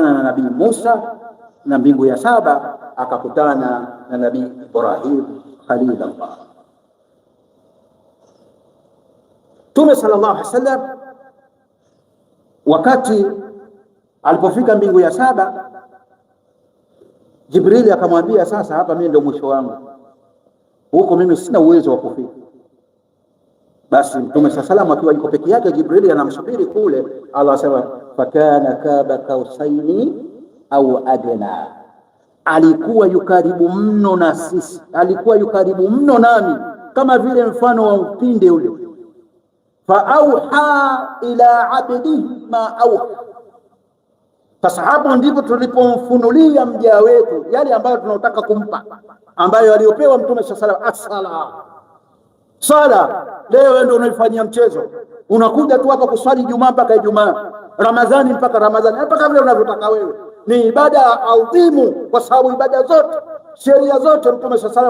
na Nabii Musa, na mbingu ya saba akakutana na Nabii Ibrahim Khalilullah. Mtume sallallahu alaihi wasallam wakati alipofika mbingu ya saba, Jibrili akamwambia, sasa hapa mimi ndio mwisho wangu, huko mimi sina uwezo wa kufika. Basi Mtume sallallahu alaihi akiwa yuko peke yake, Jibrili anamsubiri kule. Allah asema fakana kaba kausaini au adna, alikuwa yukaribu mno na sisi, alikuwa yukaribu mno nami, kama vile mfano wa upinde ule. Fa auha ila abdihi ma auha, sasa hapo ndipo tulipomfunulia mja wetu yale ambayo tunataka kumpa, ambayo aliyopewa Mtume sallallahu alaihi wasallam. Sala leo ndio unaifanyia mchezo, unakuja tu hapa kuswali Jumaa mpaka Ijumaa, Ramadhani mpaka Ramadhani, mpaka vile unavyotaka wewe. Ni ibada adhimu, kwa sababu ibada zote, sheria zote Mtume sallallahu